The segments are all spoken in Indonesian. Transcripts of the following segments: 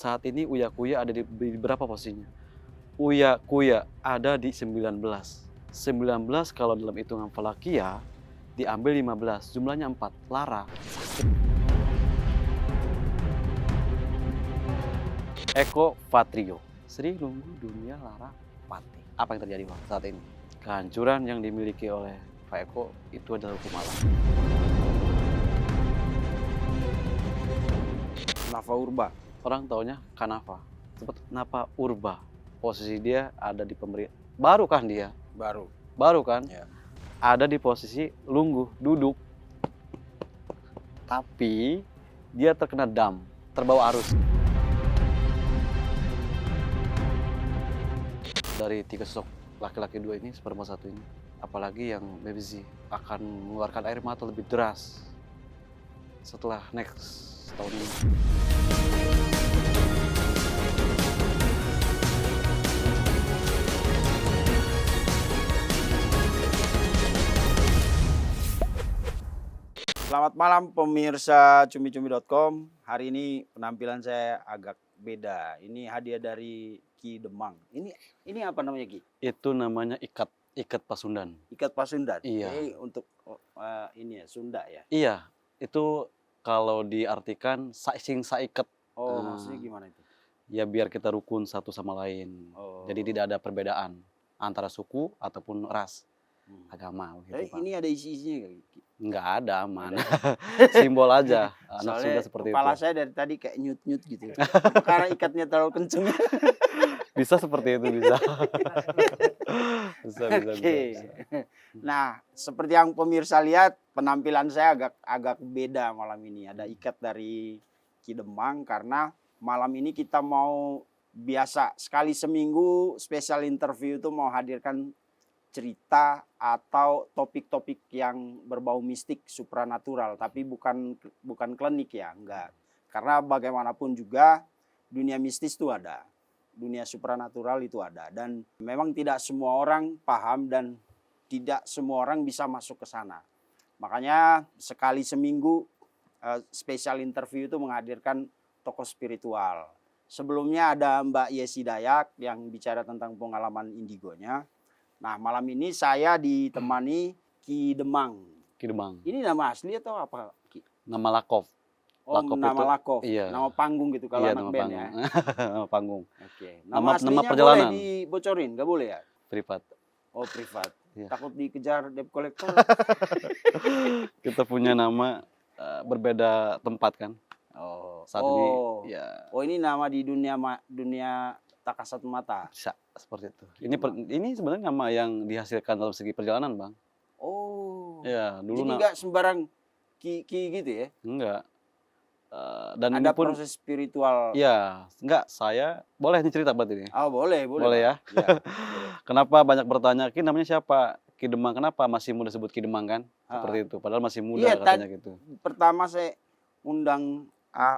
Saat ini Uya Kuya ada di berapa posisinya? Uya Kuya ada di 19. 19 kalau dalam hitungan falakia diambil 15, jumlahnya 4. Lara. Eko Patrio. Sri Lunggu Dunia Lara Pati. Apa yang terjadi Pak saat ini? Kehancuran yang dimiliki oleh Pak Eko itu adalah hukum alam. Nafa Urba. Orang taunya Kanava. Seperti Napa Urba. Posisi dia ada di pemerintah. Baru kan dia? Baru kan? Ya. Ada di posisi lungguh, duduk. Tapi dia terkena dam, terbawa arus. Dari 3 sosok laki-laki 2 ini, sperma 1 ini, apalagi yang Bebzi akan mengeluarkan air mata lebih deras setelah next tahun ini. Selamat malam pemirsa cumi-cumi.com. Hari ini penampilan saya agak beda. Ini hadiah dari Ki Demang. Ini apa namanya Ki? Itu namanya ikat Pasundan. Ikat Pasundan. Iya. Untuk ini ya Sunda ya. Iya, itu kalau diartikan sing saiket. Oh, maksudnya gimana itu? Ya biar kita rukun satu sama lain. Oh. Jadi tidak ada perbedaan antara suku ataupun ras, agama gitu, Pak. Ini ada isi-isinya nggak, Ki? Nggak ada, aman. Simbol aja. Anak Sunda Soalnya seperti kepala itu. saya dari tadi kayak nyut-nyut gitu. Karena ikatnya terlalu kenceng. Bisa seperti itu, bisa. bisa. Oke. Nah, seperti yang pemirsa lihat, penampilan saya agak beda malam ini. Ada ikat dari Ki Demang karena malam ini kita mau biasa sekali seminggu spesial interview itu mau hadirkan cerita atau topik-topik yang berbau mistik supranatural, tapi bukan klinik ya, enggak. Karena bagaimanapun juga dunia mistis itu ada. Dunia supranatural itu ada dan memang tidak semua orang paham dan tidak semua orang bisa masuk ke sana. Makanya sekali seminggu spesial interview itu menghadirkan tokoh spiritual. Sebelumnya ada Mbak Yesi Dayak yang bicara tentang pengalaman indigonya. Nah, malam ini saya ditemani Ki Demang. Ki Demang. Ini nama asli atau apa, Ki? Nama Lakov. Oh, Lakov nama itu, Lakov. iya. Nama panggung gitu kalau Iya, anak nama band panggung. ya. Nama panggung. Oke. Nama Aslinya perjalanan. boleh dibocorin? Nggak boleh ya? Privat. Oh, privat. Iya. Takut dikejar debt collector. Kita punya nama berbeda tempat kan. Oh. Saat ini ya Oh, ini nama di dunia tak kasat mata. bisa seperti itu. Ini sebenarnya nama yang dihasilkan dalam segi perjalanan, Bang. Oh. Ya, dulu Jadi nggak sembarang ki gitu ya? enggak. Dan Ada ini pun proses spiritual. ya, enggak, saya boleh nih cerita berarti ini. Oh, boleh. Boleh ya? Ya, boleh. Kenapa banyak bertanya, Ki namanya siapa? Ki Demang, kenapa masih muda sebut Ki Demang kan? Seperti itu. Padahal masih muda Iya, katanya gitu. Pertama saya undang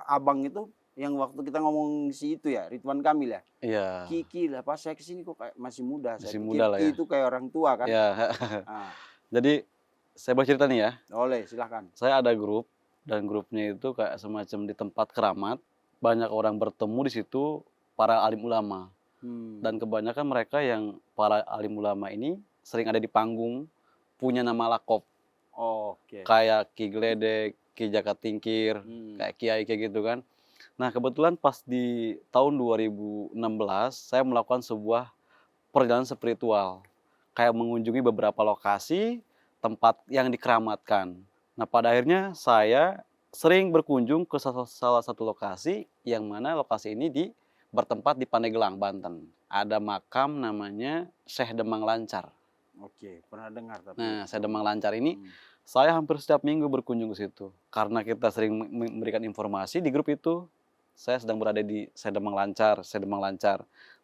abang itu yang waktu kita ngomong si itu ya, Ridwan Kamil ya. Iya. Ki lah, pas saya kesini kok kayak masih muda. Masih Saya muda lah ya. Ki itu kayak orang tua kan. Ya. Nah, Jadi saya boleh cerita nih ya. boleh, silahkan. Saya ada grup dan grupnya itu kayak semacam di tempat keramat. Banyak orang bertemu di situ, para alim ulama. Dan kebanyakan mereka yang para alim ulama ini sering ada di panggung, punya nama lakop. Oh, oke. Kayak Ki Gledek, Ki Jaka Tingkir, kayak kiai kayak gitu kan. Nah, kebetulan pas di tahun 2016 saya melakukan sebuah perjalanan spiritual. Kayak mengunjungi beberapa lokasi tempat yang dikeramatkan. Nah, pada akhirnya saya sering berkunjung ke salah satu lokasi yang mana lokasi ini bertempat di Pandeglang, Banten. Ada makam namanya Syekh Demang Lancar. Oke, pernah dengar tapi. Nah, Syekh Demang Lancar ini saya hampir setiap minggu berkunjung ke situ. Karena kita sering memberikan informasi di grup itu, saya sedang berada di Syekh Demang Lancar.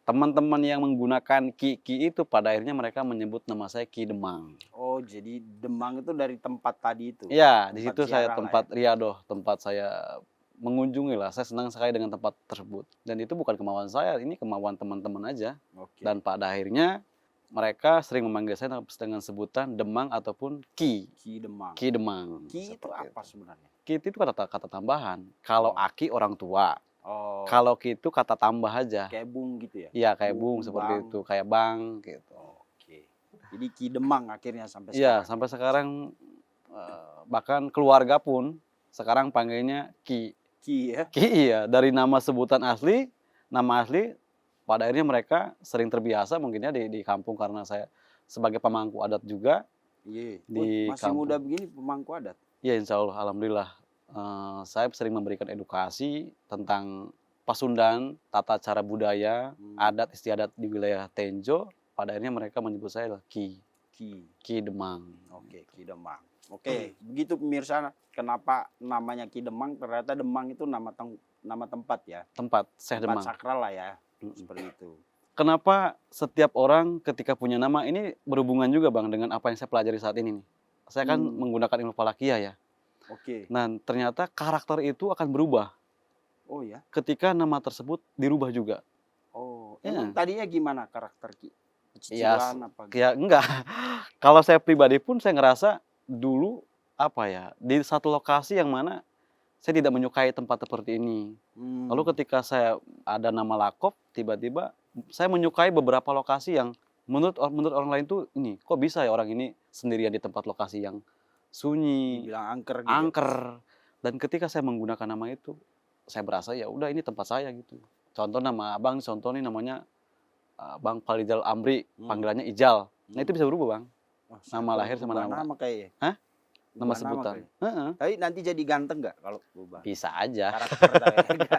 Teman-teman yang menggunakan Ki itu pada akhirnya mereka menyebut nama saya Ki Demang. Oh, jadi Demang itu dari tempat tadi itu. Iya, di situ saya ziarah lah tempat riadoh, tempat saya mengunjungi lah. Saya senang sekali dengan tempat tersebut. Dan itu bukan kemauan saya, ini kemauan teman-teman aja. Oke. Dan pada akhirnya mereka sering memanggil saya dengan sebutan Demang ataupun Ki. Ki Demang. Ki Demang. Ki itu Seperti apa sebenarnya? Ki itu kata tambahan. Kalau Aki orang tua, Oh, Kalau Ki itu kata tambah aja. kayak bung gitu ya? Iya, kayak bung Bung, seperti bang. itu, kayak bang gitu. Oke. Jadi Ki Demang akhirnya sampai Iya, sekarang. sampai sekarang, bahkan keluarga pun sekarang panggilnya Ki. Ki ya? Ki iya, dari nama asli pada akhirnya mereka sering terbiasa mungkin ya di kampung karena saya sebagai pemangku adat juga Iya. Oh, di masih muda kampung. begini pemangku adat? Ya insya Allah, alhamdulillah, saya sering memberikan edukasi tentang Pasundan, tata cara budaya, Hmm, adat istiadat di wilayah Tenjo, pada akhirnya mereka menyebut saya adalah Ki, Ki. Ki Demang. Oke, Ki Demang. Oke, begitu pemirsa, kenapa namanya Ki Demang? Ternyata Demang itu nama tempat ya. Tempat, Syekh Tempat Demang. sakral lah ya. Mm-mm. Seperti itu. Kenapa setiap orang ketika punya nama ini berhubungan juga Bang dengan apa yang saya pelajari saat ini nih. Saya kan Hmm, menggunakan ilmu falakiyah ya. oke. Nah, ternyata karakter itu akan berubah Oh ya. ketika nama tersebut dirubah juga. Oh, emang Ya, tadinya gimana karakter Ki? ya, Cicilan apa gitu? ya enggak. Kalau saya pribadi pun saya ngerasa dulu apa ya, di satu lokasi yang mana saya tidak menyukai tempat seperti ini. Lalu Hmm, ketika saya ada nama Lakop, tiba-tiba saya menyukai beberapa lokasi yang menurut orang lain tuh ini, kok bisa ya orang ini sendirian di tempat lokasi yang sunyi, dibilang angker gitu ya. angker. Dan ketika saya menggunakan nama itu, saya berasa ya udah ini tempat saya gitu. Contoh nama abang, contoh nih namanya Bang Falidal Amri, Hmm, panggilannya Ijal. Nah itu hmm. bisa berubah Bang, Wah, nama perlu lahir sama ubah nama, nama kayaknya. hah? Nama Ubah nama sebutan. kayaknya. Heeh, Tapi nanti jadi ganteng nggak kalau ubah bisa aja karakter kayaknya?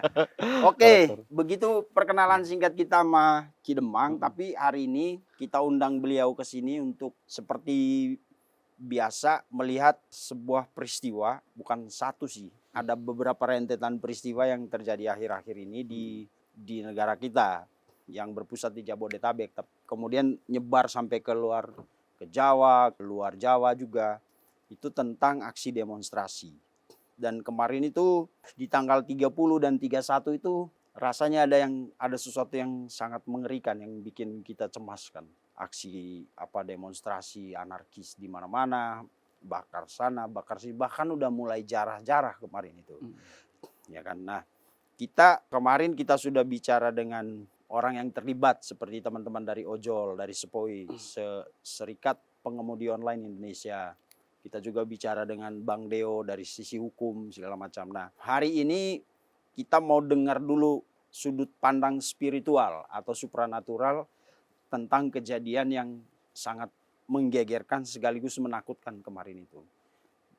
Oke, karakter. begitu perkenalan singkat kita sama Ki Demang, Mhm, tapi hari ini kita undang beliau ke sini untuk seperti biasa melihat sebuah peristiwa, bukan satu sih. Ada beberapa rentetan peristiwa yang terjadi akhir-akhir ini di negara kita yang berpusat di Jabodetabek, kemudian nyebar sampai ke Jawa, ke luar Jawa juga. Itu tentang aksi demonstrasi. Dan kemarin itu di tanggal 30 dan 31 itu rasanya ada sesuatu yang sangat mengerikan yang bikin kita cemas kan. Aksi apa demonstrasi anarkis di mana-mana, bakar sana, bakar sini, bahkan udah mulai jarah-jarah kemarin itu. mhm, Ya kan. Nah, kemarin kita sudah bicara dengan orang yang terlibat seperti teman-teman dari Ojol, dari Sepoi, Serikat Pengemudi Online Indonesia. Kita juga bicara dengan Bang Deo dari sisi hukum segala macam. Nah, hari ini kita mau dengar dulu sudut pandang spiritual atau supranatural tentang kejadian yang sangat menggegerkan sekaligus menakutkan kemarin itu.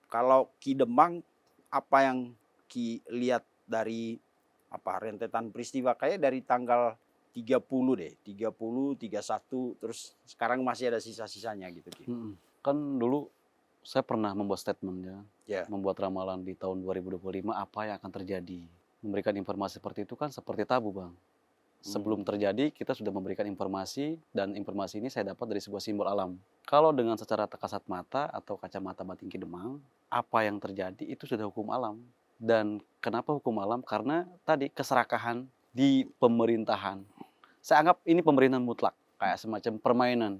Kalau Ki Demang, apa yang Ki lihat dari apa rentetan peristiwa kayak dari tanggal 30 deh, 30, 31, terus sekarang masih ada sisa-sisanya gitu Ki. mhm. Kan dulu saya pernah membuat statement ya, Ya. membuat ramalan di tahun 2025 apa yang akan terjadi. Memberikan informasi seperti itu kan seperti tabu Bang. Sebelum terjadi kita sudah memberikan informasi dan informasi ini saya dapat dari sebuah simbol alam. Kalau dengan secara kasat mata atau kacamata batin Ki Demang, apa yang terjadi itu sudah hukum alam. Dan kenapa hukum alam? Karena tadi keserakahan di pemerintahan. Saya anggap ini pemerintahan mutlak, kayak semacam permainan.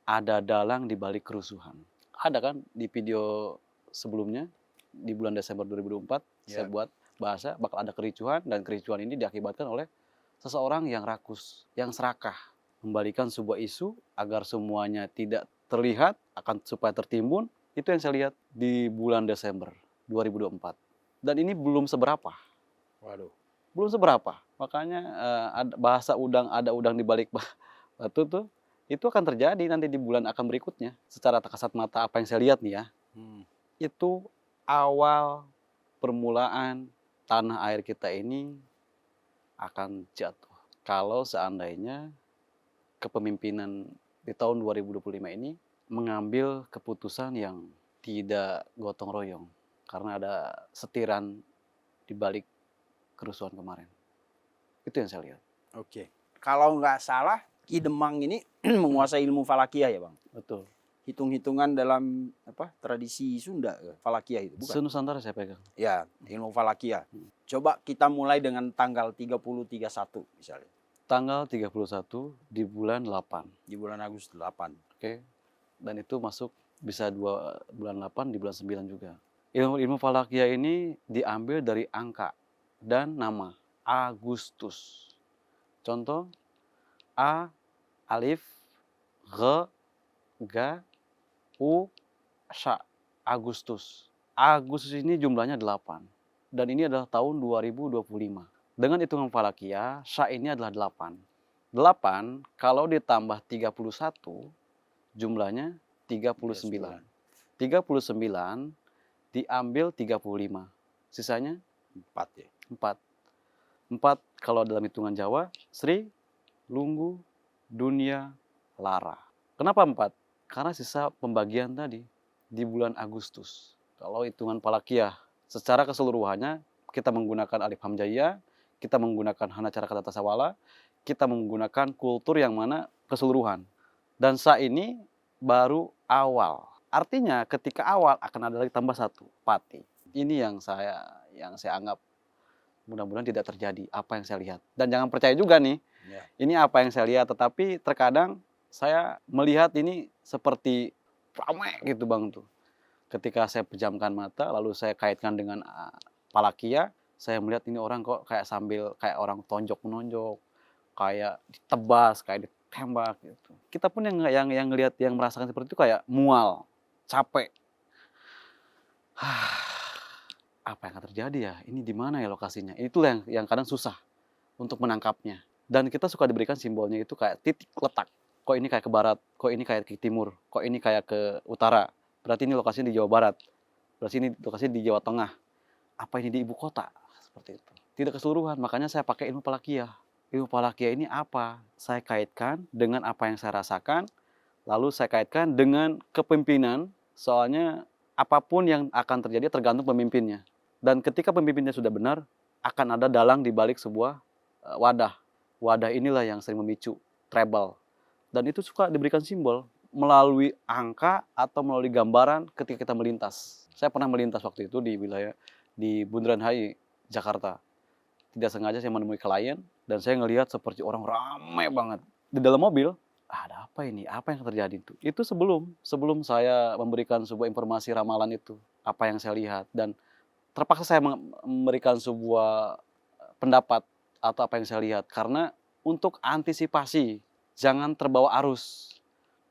Ada dalang di balik kerusuhan. Ada kan di video sebelumnya, di bulan Desember 2024, saya Ya. buat bahasa bakal ada kericuhan, dan kericuhan ini diakibatkan oleh seseorang yang rakus, yang serakah, membalikan sebuah isu agar semuanya tidak terlihat, akan supaya tertimbun. Itu yang saya lihat di bulan Desember 2024. Dan ini belum seberapa, Waduh. belum seberapa. Makanya bahasa udang, ada udang di balik batu tuh, itu akan terjadi nanti di bulan akan berikutnya. Secara kasat mata apa yang saya lihat nih ya, itu awal permulaan tanah air kita ini akan jatuh. Kalau seandainya kepemimpinan di tahun 2025 ini mengambil keputusan yang tidak gotong royong. Karena ada setiran di balik kerusuhan kemarin. Itu yang saya lihat. Oke. Kalau nggak salah, Ki Demang ini menguasai ilmu falakiyah ya Bang? Betul. Hitung-hitungan dalam apa tradisi Sunda, falakiyah itu, bukan? Se-Nusantara saya pegang. Ya, ilmu falakiyah. Coba kita mulai dengan tanggal 30, 31 misalnya. Tanggal 31 di bulan 8. Di bulan Agustus 8. Oke. Dan itu masuk bisa bulan 8 di bulan 9 juga. Ilmu falakiyah ini diambil dari angka dan nama. Agustus. Contoh A, alif, G, Ga, U, Sya. Agustus. Agustus ini jumlahnya 8. Dan ini adalah tahun 2025. Dengan hitungan Falakiyah, Sya ini adalah 8. 8 kalau ditambah 31 jumlahnya 39. 39 diambil 35. Sisanya 4 ya. 4. 4 kalau dalam hitungan Jawa, Sri, Lunggu, Dunia, Lara. Kenapa 4? Karena sisa pembagian tadi di bulan Agustus. Kalau hitungan Falakiyah secara keseluruhannya kita menggunakan alif hamzahiyah, kita menggunakan hanacara kata tasawala, kita menggunakan kultur yang mana keseluruhan. Dan Sa ini baru awal. Artinya ketika awal akan ada lagi tambah 1, pati. Ini yang saya anggap mudah-mudahan tidak terjadi apa yang saya lihat. Dan jangan percaya juga nih, ini apa yang saya lihat. Tetapi terkadang saya melihat ini seperti ramai gitu Bang tuh. Ketika saya pejamkan mata, lalu saya kaitkan dengan Falakiyah, saya melihat ini orang kok kayak sambil kayak orang tonjok menonjok, kayak ditebas, kayak ditembak gitu. Kita pun yang ngelihat, yang merasakan seperti itu kayak mual, capek. Apa yang akan terjadi ya? Ini di mana ya lokasinya? Itulah yang kadang susah untuk menangkapnya. Dan kita suka diberikan simbolnya itu kayak titik letak. Kok ini kayak ke barat, kok ini kayak ke timur, kok ini kayak ke utara. Berarti ini lokasinya di Jawa Barat. Berarti ini lokasinya di Jawa Tengah. Apa ini di ibu kota? Seperti itu. Tidak keseluruhan, makanya saya pakai ilmu Falakiyah. Ilmu Falakiyah ini apa? Saya kaitkan dengan apa yang saya rasakan, lalu saya kaitkan dengan kepemimpinan, soalnya apapun yang akan terjadi tergantung pemimpinnya. Dan ketika pemimpinnya sudah benar, akan ada dalang di balik sebuah wadah. Wadah inilah yang sering memicu trouble. Dan itu suka diberikan simbol melalui angka atau melalui gambaran ketika kita melintas. Saya pernah melintas waktu itu di wilayah di Bundaran HI, Jakarta. Tidak sengaja saya menemui klien dan saya ngelihat seperti orang ramai banget. Di dalam mobil, ada apa ini? Apa yang terjadi itu? Itu sebelum saya memberikan sebuah informasi ramalan itu. Apa yang saya lihat. Dan terpaksa saya memberikan sebuah pendapat atau apa yang saya lihat. Karena untuk antisipasi, jangan terbawa arus.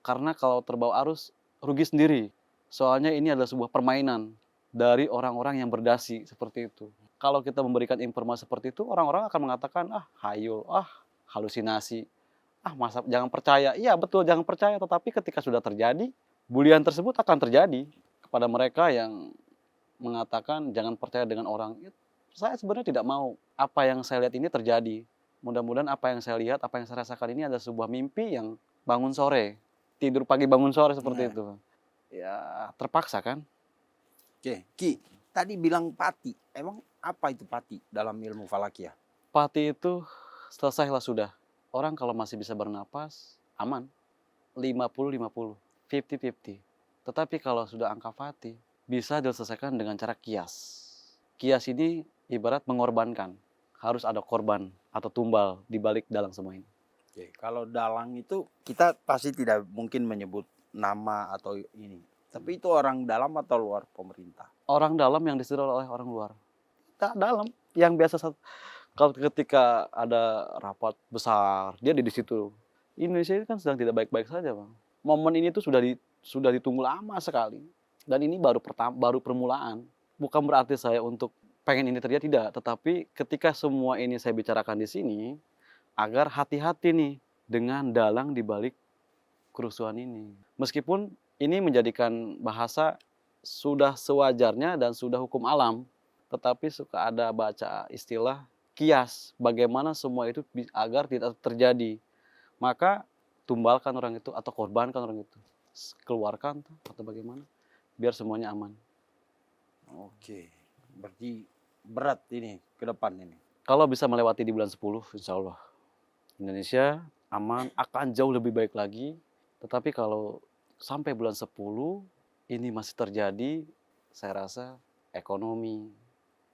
Karena kalau terbawa arus, rugi sendiri. Soalnya ini adalah sebuah permainan dari orang-orang yang berdasi seperti itu. Kalau kita memberikan informasi seperti itu, orang-orang akan mengatakan, hayul, halusinasi, masa jangan percaya. Iya betul, jangan percaya. Tetapi ketika sudah terjadi, bulian tersebut akan terjadi kepada mereka yang mengatakan jangan percaya dengan orang. Saya sebenarnya tidak mau apa yang saya lihat ini terjadi. Mudah-mudahan apa yang saya lihat, apa yang saya rasakan ini adalah sebuah mimpi yang bangun sore. Tidur pagi bangun sore seperti itu. Ya terpaksa kan. Oke, Ki, tadi bilang pati. Emang apa itu pati dalam ilmu Falakiyah? Pati itu selesailah sudah. Orang kalau masih bisa bernapas, aman. 50-50, 50-50. Tetapi kalau sudah angka pati, bisa diselesaikan dengan cara kias. Kias ini ibarat mengorbankan. Harus ada korban atau tumbal di balik dalam semua ini. Oke, kalau dalang itu kita pasti tidak mungkin menyebut nama atau ini. Tapi itu orang dalam atau luar pemerintah? Orang dalam yang disuruh oleh orang luar. Kita dalam yang biasa kalau ketika ada rapat besar, dia di situ. Indonesia ini kan sedang tidak baik-baik saja, Bang. Momen ini tuh sudah ditunggu lama sekali. Dan ini baru permulaan. Bukan berarti saya untuk pengen ini terjadi tidak, tetapi ketika semua ini saya bicarakan di sini, agar hati-hati nih dengan dalang di balik kerusuhan ini. Meskipun ini menjadikan bahasa sudah sewajarnya dan sudah hukum alam, tetapi suka ada baca istilah kias, bagaimana semua itu agar tidak terjadi. Maka tumbalkan orang itu atau korbankan orang itu. Keluarkan atau bagaimana, biar semuanya aman. Oke, berarti berat ini ke depan ini. Kalau bisa melewati di bulan 10, insya Allah Indonesia aman, akan jauh lebih baik lagi. Tetapi kalau sampai bulan 10 ini masih terjadi, saya rasa ekonomi,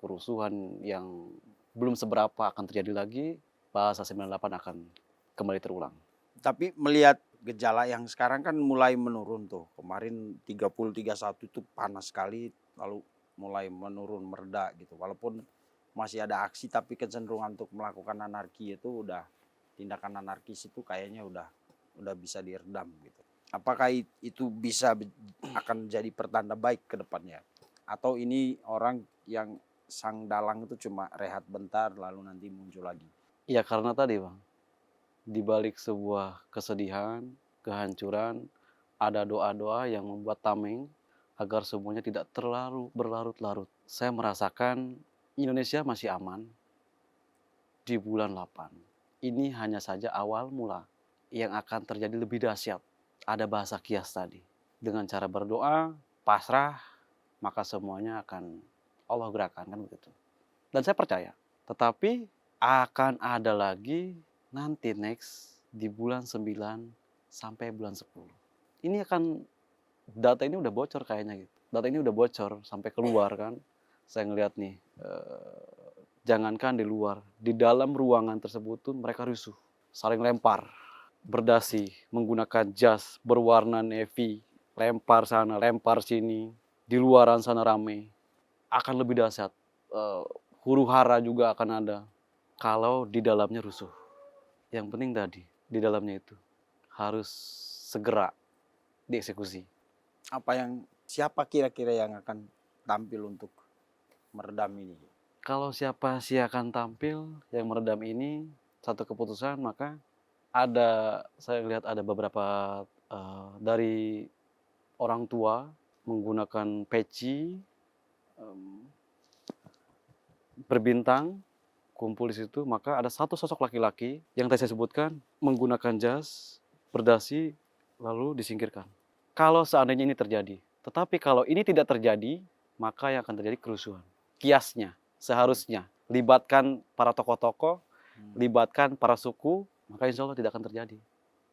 kerusuhan yang belum seberapa akan terjadi lagi, bahasa 98 akan kembali terulang. Tapi melihat gejala yang sekarang kan mulai menurun tuh. Kemarin 30-31 itu panas sekali, lalu mulai menurun, mereda gitu. Walaupun masih ada aksi tapi kecenderungan untuk melakukan anarki itu udah tindakan anarkis itu kayaknya udah bisa diredam gitu. Apakah itu bisa akan jadi pertanda baik ke depannya? Atau ini orang yang sang dalang itu cuma rehat bentar lalu nanti muncul lagi? Ya karena tadi Bang, di balik sebuah kesedihan, kehancuran, ada doa-doa yang membuat tameng agar semuanya tidak terlalu berlarut-larut. Saya merasakan Indonesia masih aman di bulan 8. Ini hanya saja awal mula. Yang akan terjadi lebih dahsyat. Ada bahasa kias tadi. Dengan cara berdoa, pasrah, maka semuanya akan Allah gerakan, kan begitu. Dan saya percaya. Tetapi akan ada lagi nanti next di bulan 9 sampai bulan 10. Ini akan, data ini udah bocor kayaknya gitu. Data ini udah bocor sampai keluar kan. Saya ngeliat nih, jangankan di luar, di dalam ruangan tersebut tuh mereka rusuh, saling lempar, berdasi, menggunakan jas berwarna navy, lempar sana, lempar sini, di luaran sana rame. Akan lebih dahsyat, huru-hara juga akan ada kalau di dalamnya rusuh. Yang penting tadi, di dalamnya itu harus segera dieksekusi. Siapa kira-kira yang akan tampil untuk meredam ini? Kalau siapa sih akan tampil yang meredam ini, satu keputusan, maka saya lihat ada beberapa dari orang tua menggunakan peci berbintang, kumpul di situ, maka ada satu sosok laki-laki yang tadi saya sebutkan menggunakan jas, berdasi, lalu disingkirkan. Kalau seandainya ini terjadi, tetapi kalau ini tidak terjadi, maka yang akan terjadi kerusuhan. Kiasnya, seharusnya libatkan para tokoh-tokoh, libatkan para suku, maka insya Allah tidak akan terjadi.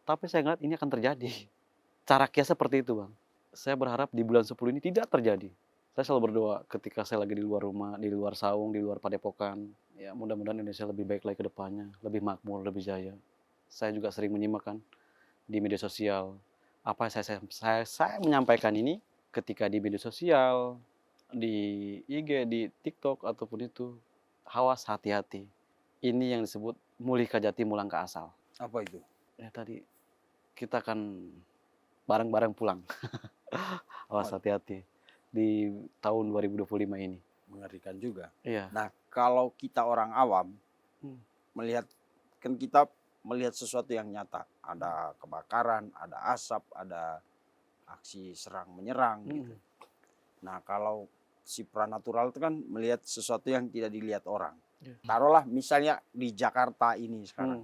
Tapi saya ingat ini akan terjadi. Cara kias seperti itu Bang. Saya berharap di bulan 10 ini tidak terjadi. Saya selalu berdoa ketika saya lagi di luar rumah, di luar saung, di luar padepokan. Ya mudah-mudahan Indonesia lebih baik lagi ke depannya, lebih makmur, lebih jaya. Saya juga sering menyimak kan di media sosial. Apa saya menyampaikan ini ketika di media sosial, di IG, di TikTok ataupun itu, awas hati-hati. Ini yang disebut mulih kajati mulang ke asal. Apa itu? Ya tadi kita akan bareng-bareng pulang. Awas hati-hati di tahun 2025 ini. Mengerikan juga. Iya. Nah, kalau kita orang awam melihat, kan kita melihat sesuatu yang nyata, ada kebakaran, ada asap, ada aksi serang menyerang gitu. Nah, kalau si pranatural itu kan melihat sesuatu yang tidak dilihat orang. Taruhlah misalnya di Jakarta ini sekarang,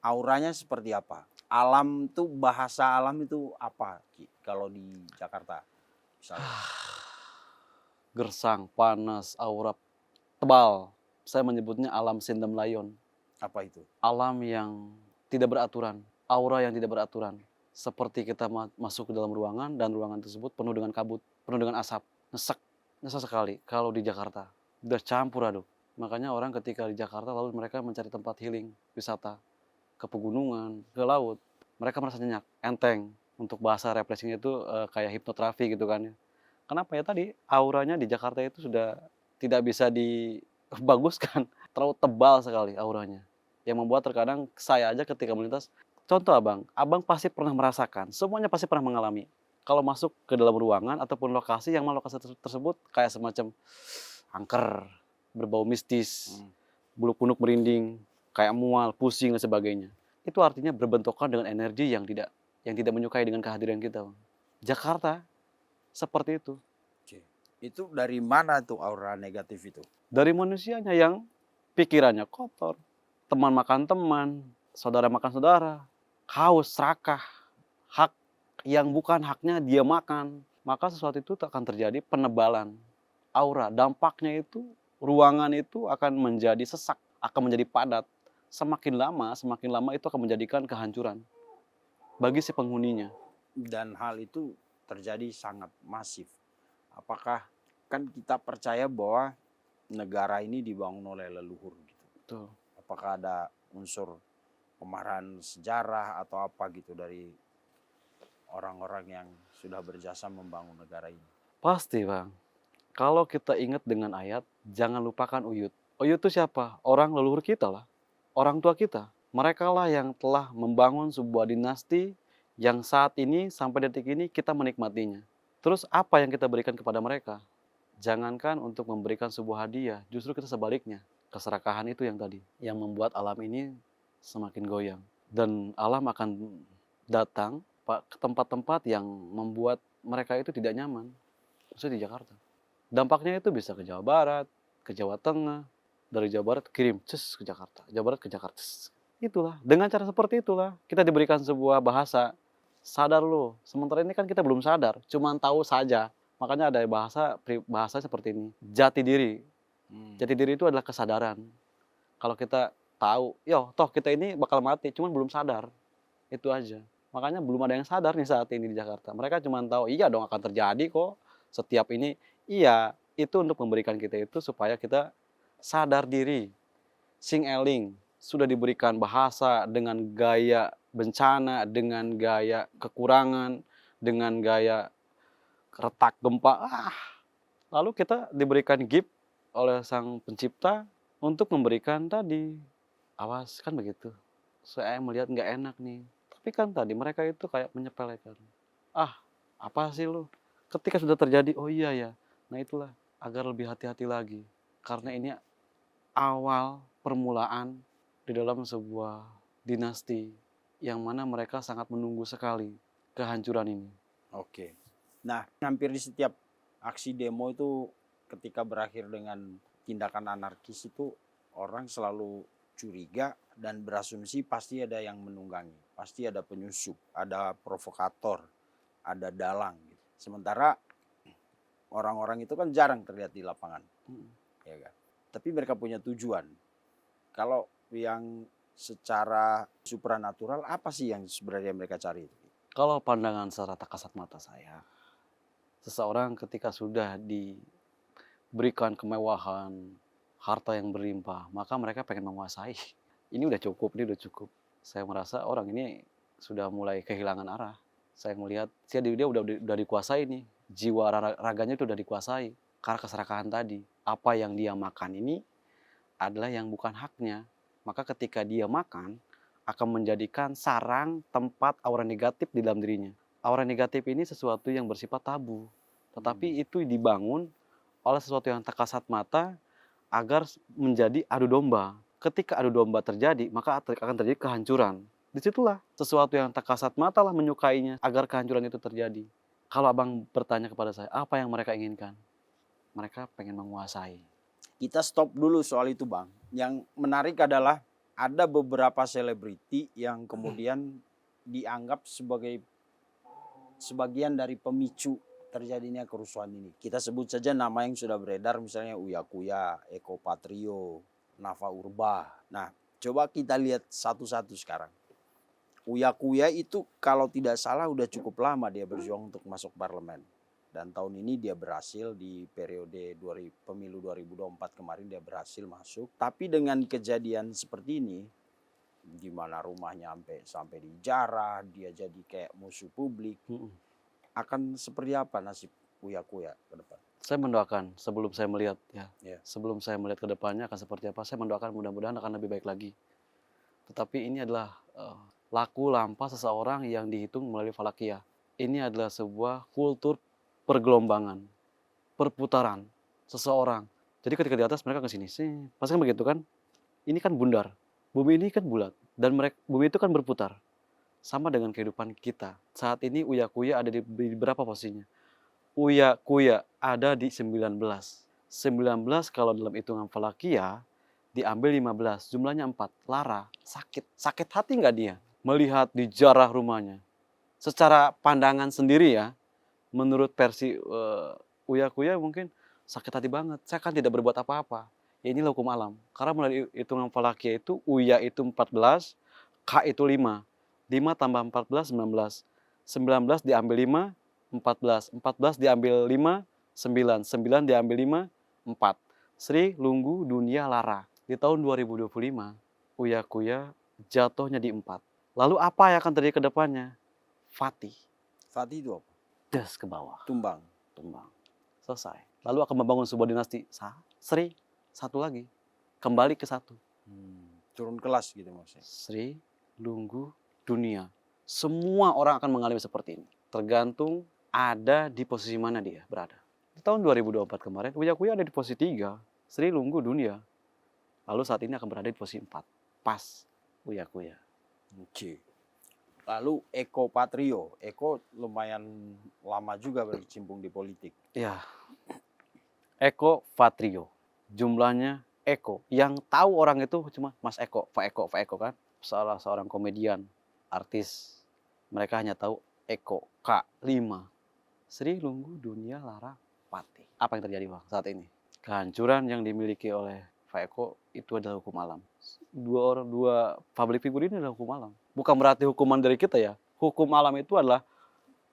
auranya seperti apa? Alam tuh, bahasa alam itu apa kalau di Jakarta misalnya? Gersang, panas, aura tebal. Saya menyebutnya alam Sindem Layon. Apa itu? Alam yang tidak beraturan, aura yang tidak beraturan. Seperti kita masuk ke dalam ruangan dan ruangan tersebut penuh dengan kabut, penuh dengan asap. Nyesek sekali kalau di Jakarta. Udah campur aduk. Makanya orang ketika di Jakarta lalu mereka mencari tempat healing, wisata, ke pegunungan, ke laut. Mereka merasa nyenyak, enteng. Untuk bahasa refreshing itu kayak hipnoterapi gitu kan ya. Kenapa ya tadi auranya di Jakarta itu sudah tidak bisa dibaguskan, terlalu tebal sekali auranya. Yang membuat terkadang saya aja ketika melintas, contoh abang pasti pernah merasakan, semuanya pasti pernah mengalami. Kalau masuk ke dalam ruangan ataupun lokasi yang lokasi tersebut kayak semacam angker, berbau mistis, bulu punuk merinding, kayak mual, pusing dan sebagainya. Itu artinya berbenturan dengan energi yang tidak menyukai dengan kehadiran kita. Jakarta seperti itu. Itu dari mana tuh aura negatif itu? Dari manusianya yang pikirannya kotor, teman makan teman, saudara makan saudara, haus, serakah, hak yang bukan haknya dia makan. Maka sesuatu itu akan terjadi penebalan aura. Dampaknya itu, ruangan itu akan menjadi sesak, akan menjadi padat. Semakin lama itu akan menjadikan kehancuran bagi si penghuninya. Dan hal itu terjadi sangat masif. Apakah, kan kita percaya bahwa negara ini dibangun oleh leluhur gitu. Betul. Apakah ada unsur kemarahan sejarah atau apa gitu dari orang-orang yang sudah berjasa membangun negara ini? Pasti Bang. Kalau kita ingat dengan ayat, jangan lupakan uyut. Oyo itu siapa? Orang leluhur kita lah. Orang tua kita. Mereka lah yang telah membangun sebuah dinasti yang saat ini sampai detik ini kita menikmatinya. Terus apa yang kita berikan kepada mereka? Jangankan untuk memberikan sebuah hadiah, justru kita sebaliknya. Keserakahan itu yang tadi, yang membuat alam ini semakin goyang. Dan alam akan datang ke tempat-tempat yang membuat mereka itu tidak nyaman. Khususnya di Jakarta. Dampaknya itu bisa ke Jawa Barat, ke Jawa Tengah, dari Jawa Barat kirim ke Jakarta, Jawa Barat ke Jakarta. Itulah, dengan cara seperti itulah kita diberikan sebuah bahasa. Sadar lo, sementara ini kan kita belum sadar, cuman tahu saja. Makanya ada bahasa seperti ini, jati diri. Jati diri itu adalah kesadaran. Kalau kita tahu, yo toh kita ini bakal mati, cuman belum sadar. Itu aja. Makanya belum ada yang sadar nih saat ini di Jakarta. Mereka cuma tahu, iya dong akan terjadi kok. Setiap ini, iya, itu untuk memberikan kita itu supaya kita sadar diri. Sing eling, sudah diberikan bahasa dengan gaya bencana, dengan gaya kekurangan, dengan gaya retak gempa. Lalu kita diberikan gift oleh sang pencipta untuk memberikan tadi. Awas, kan begitu. Saya melihat nggak enak nih. Tapi kan tadi mereka itu kayak menyepelekan. Apa sih lu? Ketika sudah terjadi, oh iya ya. Nah itulah, agar lebih hati-hati lagi. Karena ini awal permulaan di dalam sebuah dinasti yang mana mereka sangat menunggu sekali kehancuran ini. Oke. Nah, hampir di setiap aksi demo itu ketika berakhir dengan tindakan anarkis itu orang selalu curiga dan berasumsi pasti ada yang menunggangi, pasti ada penyusup, ada provokator, ada dalang. Sementara orang-orang itu kan jarang terlihat di lapangan, ya kan? Tapi mereka punya tujuan. Kalau yang secara supranatural apa sih yang sebenarnya mereka cari? Kalau pandangan secara tak kasat mata saya, seseorang ketika sudah diberikan kemewahan, harta yang berlimpah, maka mereka pengen menguasai. Ini udah cukup. Saya merasa orang ini sudah mulai kehilangan arah. Saya melihat dia udah dikuasai nih. Jiwa raganya itu udah dikuasai. Karena keserakahan tadi. Apa yang dia makan ini adalah yang bukan haknya. Maka ketika dia makan, akan menjadikan sarang tempat aura negatif di dalam dirinya. Aura negatif ini sesuatu yang bersifat tabu. Tetapi itu dibangun oleh sesuatu yang tak kasat mata agar menjadi adu domba. Ketika adu domba terjadi, maka akan terjadi kehancuran. Disitulah sesuatu yang tak kasat mata lah menyukainya agar kehancuran itu terjadi. Kalau abang bertanya kepada saya, apa yang mereka inginkan? Mereka pengen menguasai. Kita stop dulu soal itu, Bang. Yang menarik adalah ada beberapa selebriti yang kemudian dianggap sebagai sebagian dari pemicu terjadinya kerusuhan ini. Kita sebut saja nama yang sudah beredar, misalnya Uya Kuya, Eko Patrio, Nafa Urbah. Nah, coba kita lihat satu-satu sekarang. Uya Kuya itu kalau tidak salah udah cukup lama dia berjuang untuk masuk parlemen. Dan tahun ini dia berhasil di periode pemilu 2024 kemarin dia berhasil masuk. Tapi dengan kejadian seperti ini, di mana rumahnya sampai dijarah, dia jadi kayak musuh publik. Akan seperti apa nasib Uya Kuya ke depan? Saya mendoakan sebelum saya melihat sebelum saya melihat ke depannya akan seperti apa, saya mendoakan mudah-mudahan akan lebih baik lagi. Tetapi ini adalah laku lampa seseorang yang dihitung melalui falakiyah. Ini adalah sebuah kultur pergelombangan, perputaran seseorang. Jadi ketika di atas mereka ke sini, pasti kan begitu kan? Ini kan bundar, bumi ini kan bulat dan bumi itu kan berputar. Sama dengan kehidupan kita. Saat ini Uya Kuya ada di berapa posisinya? Uya Kuya ada di 19. 19 kalau dalam hitungan falakiyah diambil 15, jumlahnya 4. Lara, sakit hati nggak dia melihat dijarah rumahnya? Secara pandangan sendiri ya, menurut versi Uya Kuya mungkin sakit hati banget. Saya kan tidak berbuat apa-apa. Ya inilah hukum alam. Karena mulai hitungan falakiyah itu Uya itu 14, K itu 5. 5 tambah 14, 19. 19 diambil 5, 14. 14 diambil 5, 9. 9 diambil 5, 4. Sri, Lunggu, Dunia, Lara. Di tahun 2025, Uya Kuya jatuhnya di 4. Lalu apa yang akan terjadi ke depannya? Fatih. Fatih itu apa? Des ke bawah. Tumbang. Selesai. Lalu akan membangun sebuah dinasti. Sri, satu lagi. kembali ke satu. Turun kelas gitu maksudnya. Sri, Lunggu, Dunia. Semua orang akan mengalami seperti ini. Tergantung ada di posisi mana dia berada. Di tahun 2024 kemarin, Uya Kuya ada di posisi 3. Sri, Lunggu, Dunia. Lalu saat ini akan berada di posisi 4. Pas Uya Kuya. Oke. Lalu Eko Patrio. Eko lumayan lama juga berkecimpung di politik. Ya, Eko Patrio. Jumlahnya Eko. Yang tahu orang itu cuma Mas Eko, Pak Eko kan. Salah seorang komedian, artis. Mereka hanya tahu Eko, K5. Sri, Lunggu, Dunia, Lara, Pati. Apa yang terjadi Bang saat ini? Kehancuran yang dimiliki oleh Pak Eko itu adalah hukum alam. Dua public figure ini adalah hukum alam. Bukan berarti hukuman dari kita ya. Hukum alam itu adalah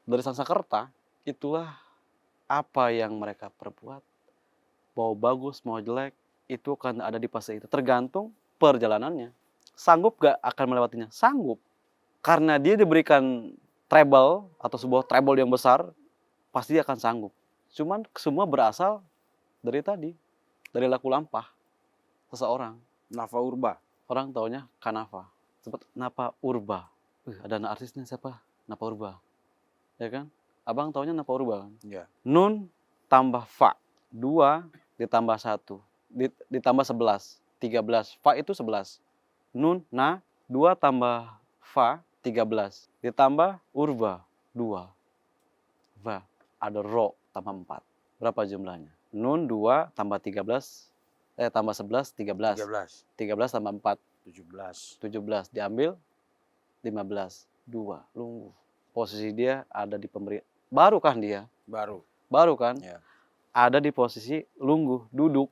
dari Sangsakerta. Itulah apa yang mereka perbuat. Mau bagus, mau jelek, itu akan ada di fase itu. Tergantung perjalanannya. Sanggup gak akan melewatinya? Sanggup. Karena dia diberikan treble atau sebuah treble yang besar, pasti dia akan sanggup. Cuman semua berasal dari tadi. Dari laku lampah seseorang. Nafa Urba. Orang taunya Kanava. Sempat Napa Urba. Ada artisnya siapa? Napa Urba. Ya kan? Abang taunya Napa Urba kan? Ya. Nun tambah Fa. 2 ditambah 1. Ditambah 11. 13. Fa itu 11. Nun, Na. 2 tambah Fa. 13. Ditambah Urba. 2. Va. Ada Ro tambah 4. Berapa jumlahnya? Nun 2 tambah 13. Tambah 11. 13. 13 tambah 4. 17. 17 diambil 15. 2 Lunggu. Posisi dia ada di pemerintah. Baru kan dia? Baru kan? Ya. Ada di posisi Lunggu, duduk.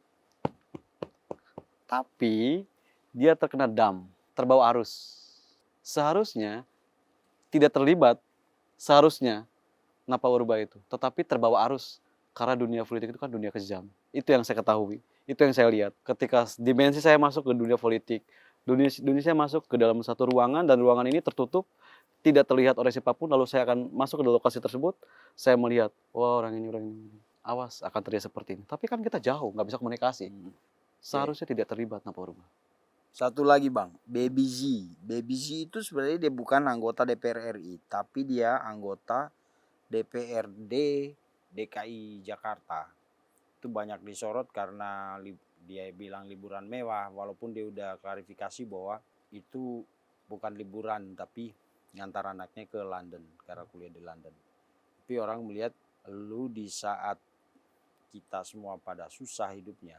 Tapi dia terkena dam, terbawa arus. Seharusnya tidak terlibat, seharusnya Napa Urba itu. Tetapi terbawa arus. Karena dunia politik itu kan dunia kejam. Itu yang saya ketahui. Itu yang saya lihat. Ketika dimensi saya masuk ke dunia politik, dunia saya masuk ke dalam satu ruangan, dan ruangan ini tertutup, tidak terlihat oleh siapapun, lalu saya akan masuk ke lokasi tersebut, saya melihat, wah orang ini, awas akan terjadi seperti ini. Tapi kan kita jauh, nggak bisa komunikasi. Seharusnya tidak terlibat Napa Urba. Satu lagi Bang, Baby Z. Baby Z itu sebenarnya dia bukan anggota DPR RI, tapi dia anggota DPRD DKI Jakarta. Itu banyak disorot karena dia bilang liburan mewah, walaupun dia udah klarifikasi bahwa itu bukan liburan tapi ngantar anaknya ke London karena kuliah di London. Tapi orang melihat lu di saat kita semua pada susah hidupnya,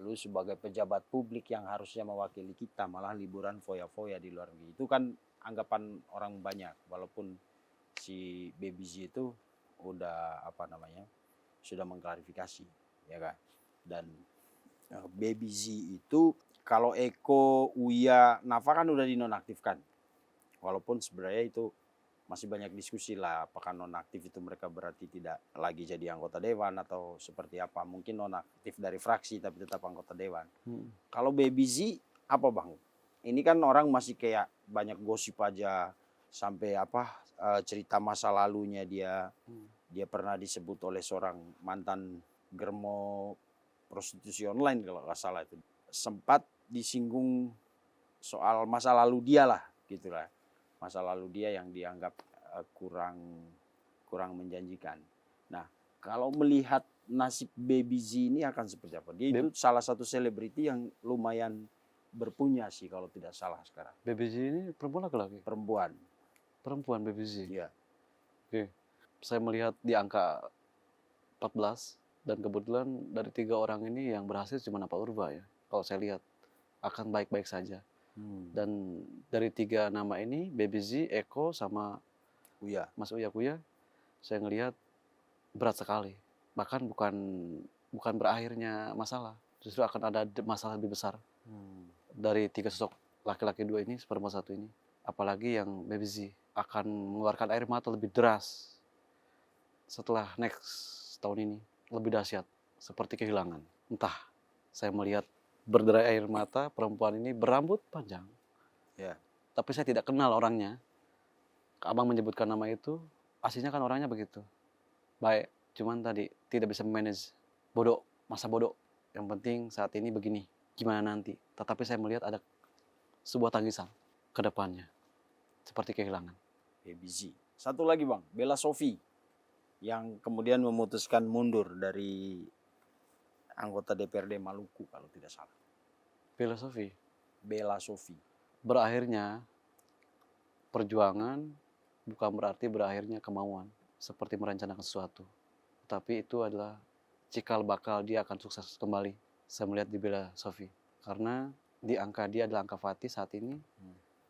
lu sebagai pejabat publik yang harusnya mewakili kita malah liburan foya-foya di luar negeri. Itu kan anggapan orang banyak, walaupun si Baby Z itu udah sudah mengklarifikasi, ya kan. Dan Baby Z itu kalau Eko, Uya, Nafa kan udah dinonaktifkan. Walaupun sebenarnya itu masih banyak diskusi lah, apakah nonaktif itu mereka berarti tidak lagi jadi anggota dewan atau seperti apa. Mungkin nonaktif dari fraksi tapi tetap anggota dewan. Kalau Baby Z apa Bang? Ini kan orang masih kayak banyak gosip aja, sampai cerita masa lalunya dia pernah disebut oleh seorang mantan germo prostitusi online kalau nggak salah, itu sempat disinggung soal masa lalu dia lah gitulah, masa lalu dia yang dianggap kurang menjanjikan. Nah, kalau melihat nasib Baby Z ini akan seperti apa? Dia itu salah satu selebriti yang lumayan berpunya sih kalau tidak salah sekarang. Baby Z ini perempuan laki-laki? Perempuan Baby Z. Iya. Oke. Saya melihat di angka 14, dan kebetulan dari 3 orang ini yang berhasil cuma Napa Urba ya. Kalau saya lihat akan baik-baik saja. Dan dari 3 nama ini, Baby Z, Eko, sama Uya. Mas Uya Kuya, saya ngelihat berat sekali. Bahkan bukan berakhirnya masalah, justru akan ada masalah lebih besar. Dari 3 sosok laki-laki 2 ini, perempuan 1 ini. Apalagi yang Baby Z akan mengeluarkan air mata lebih deras setelah next tahun ini, lebih dahsyat, seperti kehilangan. Entah, saya melihat berderai air mata perempuan ini berambut panjang. Ya. Tapi saya tidak kenal orangnya. Abang menyebutkan nama itu, aslinya kan orangnya begitu. Baik, cuman tadi tidak bisa memanage masa bodoh. Yang penting saat ini begini, gimana nanti. Tetapi saya melihat ada sebuah tangisan ke depannya. Seperti kehilangan. BBC. Satu lagi Bang, Bella Sophie yang kemudian memutuskan mundur dari anggota DPRD Maluku kalau tidak salah. Filosofi. Bella Sophie. Berakhirnya perjuangan bukan berarti berakhirnya kemauan. Seperti merencanakan sesuatu. Tapi itu adalah cikal bakal dia akan sukses kembali. Saya melihat di Bella Sophie. Karena di angka dia adalah angka Fatih saat ini.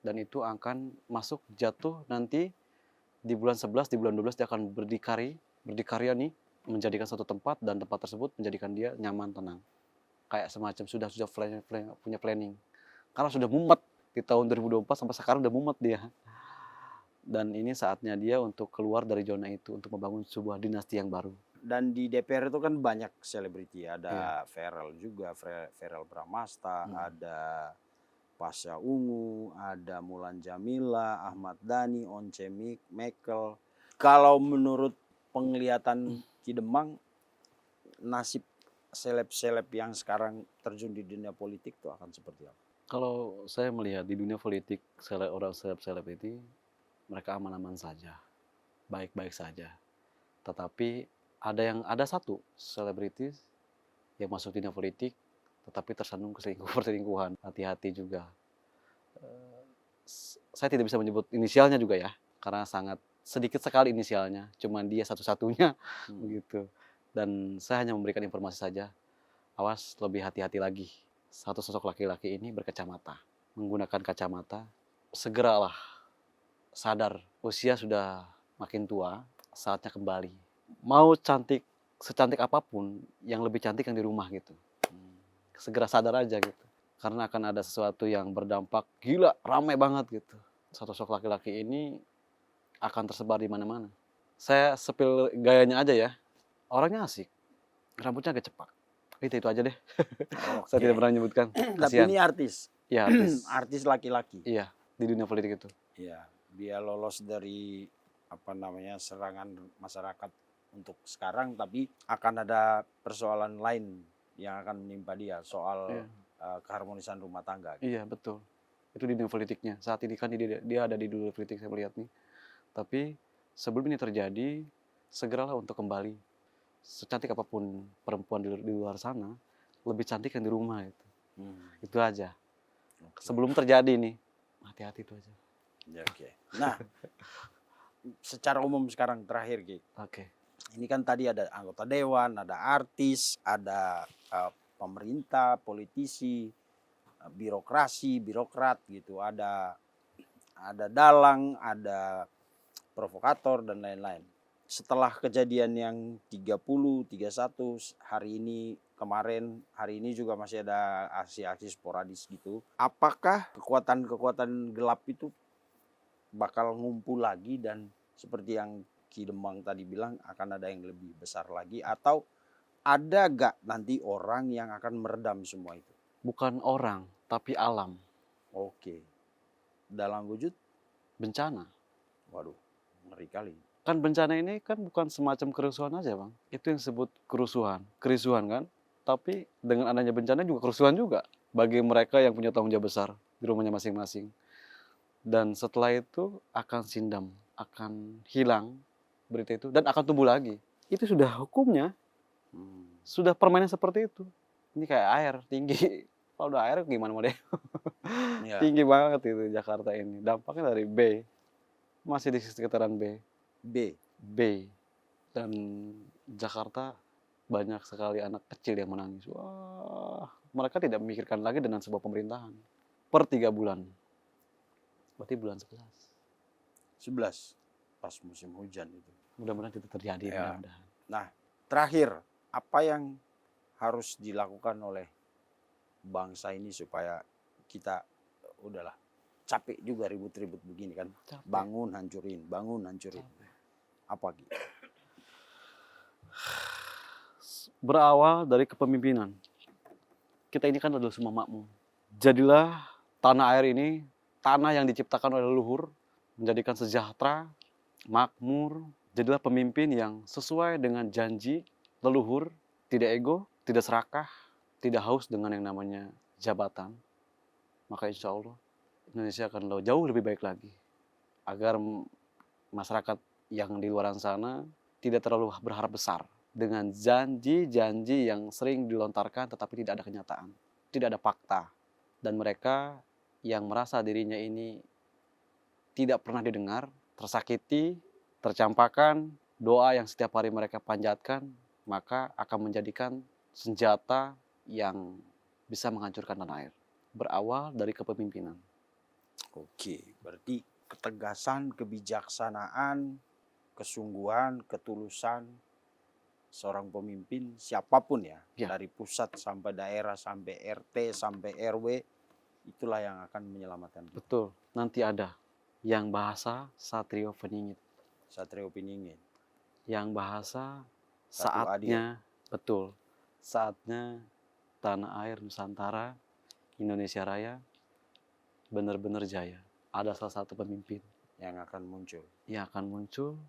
Dan itu akan masuk jatuh nanti di bulan 11, di bulan 12 dia akan berdikari nih menjadikan suatu tempat dan tempat tersebut menjadikan dia nyaman, tenang. Kayak semacam sudah punya planning. Karena sudah mumet di tahun 2024 sampai sekarang udah mumet dia. Dan ini saatnya dia untuk keluar dari zona itu untuk membangun sebuah dinasti yang baru. Dan di DPR itu kan banyak selebriti, ada Ferel juga, Ferel Bramasta, ada Pasha Ungu, ada Mulan Jamila, Ahmad Dhani, Once Mekel. Kalau menurut penglihatan Ki Demang, nasib seleb-seleb yang sekarang terjun di dunia politik itu akan seperti apa? Kalau saya melihat di dunia politik, orang seleb-seleb ini mereka aman-aman saja, baik-baik saja. Tetapi ada satu selebritis yang masuk dunia politik, tetapi tersandung perselingkuhan. Hati-hati juga. Saya tidak bisa menyebut inisialnya juga ya, karena sangat sedikit sekali inisialnya, cuman dia satu-satunya begitu. Dan saya hanya memberikan informasi saja, awas lebih hati-hati lagi. Satu sosok laki-laki ini berkacamata, menggunakan kacamata, segeralah sadar usia sudah makin tua, saatnya kembali. Mau secantik apapun, yang lebih cantik yang di rumah gitu. Segera sadar aja gitu. Karena akan ada sesuatu yang berdampak gila, ramai banget gitu. Sosok laki-laki ini akan tersebar di mana-mana. Saya sepil gayanya aja ya. Orangnya asik, rambutnya agak cepak. Itu aja deh. Saya tidak pernah menyebutkan. Tapi ini artis. Iya, artis. Artis laki-laki. Iya, di dunia politik itu. Iya, dia lolos dari serangan masyarakat untuk sekarang, tapi akan ada persoalan lain yang akan menimpa dia soal keharmonisan rumah tangga. Gitu. Iya, betul. Itu di dunia politiknya. Saat ini kan dia ada di dunia politik, saya melihat nih. Tapi sebelum ini terjadi, segeralah untuk kembali. Secantik apapun perempuan di luar sana, lebih cantik yang di rumah itu. Itu aja. Sebelum terjadi nih, hati-hati itu aja. Oke. Nah, secara umum sekarang terakhir, Ki. Oke. Ini kan tadi ada anggota dewan, ada artis, ada pemerintah, politisi, birokrat gitu. Ada dalang, ada provokator dan lain-lain. Setelah kejadian yang 30, 31 hari ini juga masih ada aksi-aksi sporadis gitu. Apakah kekuatan-kekuatan gelap itu bakal ngumpul lagi dan seperti yang Ki Demang tadi bilang akan ada yang lebih besar lagi, atau ada gak nanti orang yang akan meredam semua itu? Bukan orang, tapi alam. Oke. Dalam wujud bencana. Waduh, ngeri kali. Kan bencana ini kan bukan semacam kerusuhan aja, Bang. Itu yang disebut kerisuan kan. Tapi dengan adanya bencana juga kerusuhan juga bagi mereka yang punya tanggung jawab besar di rumahnya masing-masing. Dan setelah itu akan sindam, akan hilang berita itu dan akan tumbuh lagi. Itu sudah hukumnya. Sudah permainan seperti itu. Ini kayak air tinggi. Kalau udah air gimana mau deh? Tinggi banget itu Jakarta ini. Dampaknya dari B. Masih di sekitaran B. Dan Jakarta banyak sekali anak kecil yang menangis. Wah, mereka tidak memikirkan lagi dengan sebuah pemerintahan. Per 3 bulan. Berarti bulan 11. Pas musim hujan itu. Mudah-mudahan itu terjadi. Ya. Nah, terakhir, apa yang harus dilakukan oleh bangsa ini supaya kita udahlah capek juga ribut-ribut begini kan? Capek. Bangun hancurin. Capek. Apa gitu? Berawal dari kepemimpinan. Kita ini kan adalah semua makmum. Jadilah tanah air ini tanah yang diciptakan oleh leluhur, menjadikan sejahtera, makmur. Jadilah pemimpin yang sesuai dengan janji leluhur, tidak ego, tidak serakah, tidak haus dengan yang namanya jabatan, maka insya Allah Indonesia akan jauh lebih baik lagi. Agar masyarakat yang di luar sana tidak terlalu berharap besar dengan janji-janji yang sering dilontarkan tetapi tidak ada kenyataan, tidak ada fakta. Dan mereka yang merasa dirinya ini tidak pernah didengar, tersakiti, tercampakkan, doa yang setiap hari mereka panjatkan, maka akan menjadikan senjata yang bisa menghancurkan tanah air. Berawal dari kepemimpinan. Oke, berarti ketegasan, kebijaksanaan, kesungguhan, ketulusan seorang pemimpin siapapun ya, dari pusat sampai daerah, sampai RT, sampai RW, itulah yang akan menyelamatkan kita. Betul, nanti ada yang bahasa Satrio Peningit. Satrio Peningit. Yang bahasa Satu saatnya, betul, saatnya tanah air Nusantara, Indonesia Raya, benar-benar jaya. Ada salah satu pemimpin yang akan muncul. Yang akan muncul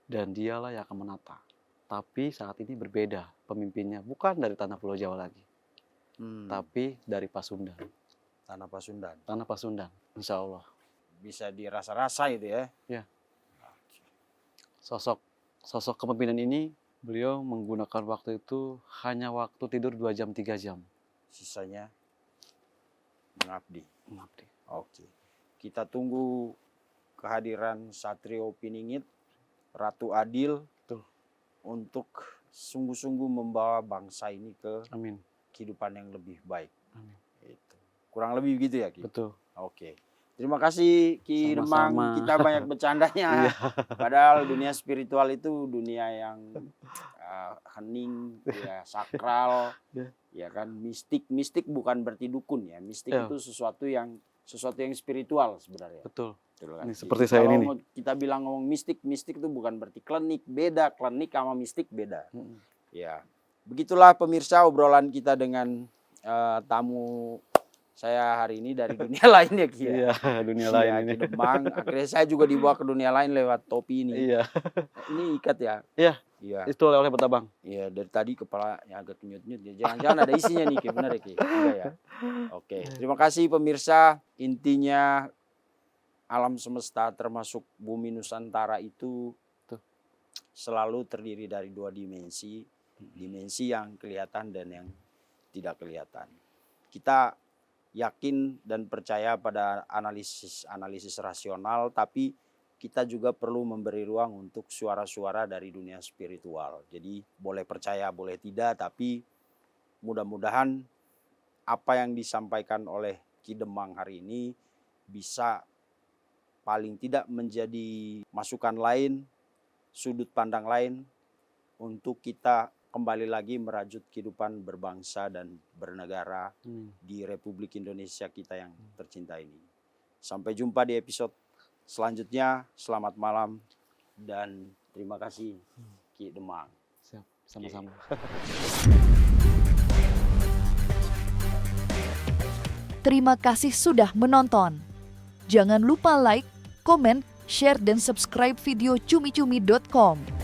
dan dialah yang akan menata. Tapi saat ini berbeda pemimpinnya, bukan dari tanah Pulau Jawa lagi. Tapi dari Pasundan. Tanah Pasundan. Tanah Pasundan, insya Allah. Bisa dirasa-rasa itu ya? Ya. Sosok kepemimpinan ini, beliau menggunakan waktu itu hanya waktu tidur 2 jam, 3 jam. Sisanya mengabdi. Oke. Kita tunggu kehadiran Satrio Peningit, Ratu Adil, untuk sungguh-sungguh membawa bangsa ini ke kehidupan yang lebih baik. Amin. Itu. Kurang lebih begitu ya, Ki? Betul. Oke. Terima kasih Ki Demang, kita banyak bercandanya. Padahal dunia spiritual itu dunia yang hening, ya, sakral, ya kan, mistik. Mistik bukan berarti dukun ya. Mistik itu sesuatu yang spiritual sebenarnya. Betul. Kan? Ini seperti saya ini nih. Kita bilang ngomong mistik itu bukan berarti klinik, beda. Klinik sama mistik beda. Ya, begitulah pemirsa obrolan kita dengan tamu saya hari ini dari dunia lain ya, Ki. Iya, dunia lain ini. Ki Demang. Akhirnya saya juga dibawa ke dunia lain lewat topi ini. Iya. Ini ikat ya? Iya. Iya. Itu oleh Batabang. Iya, dari tadi kepalanya agak nyut-nyut. Jangan-jangan ada isinya nih, Ki. Benar ya, Ki? Enggak ya? Oke. Terima kasih pemirsa. Intinya alam semesta termasuk bumi Nusantara itu selalu terdiri dari 2 dimensi. Dimensi yang kelihatan dan yang tidak kelihatan. Kita yakin dan percaya pada analisis rasional, tapi kita juga perlu memberi ruang untuk suara-suara dari dunia spiritual. Jadi boleh percaya, boleh tidak, tapi mudah-mudahan apa yang disampaikan oleh Ki Demang hari ini bisa paling tidak menjadi masukan lain, sudut pandang lain untuk kita kembali lagi merajut kehidupan berbangsa dan bernegara di Republik Indonesia kita yang tercinta ini. Sampai jumpa di episode selanjutnya. Selamat malam dan terima kasih Ki Demang. Siap, sama-sama. Terima kasih sudah menonton. Jangan lupa like, komen, share, dan subscribe video cumi-cumi.com.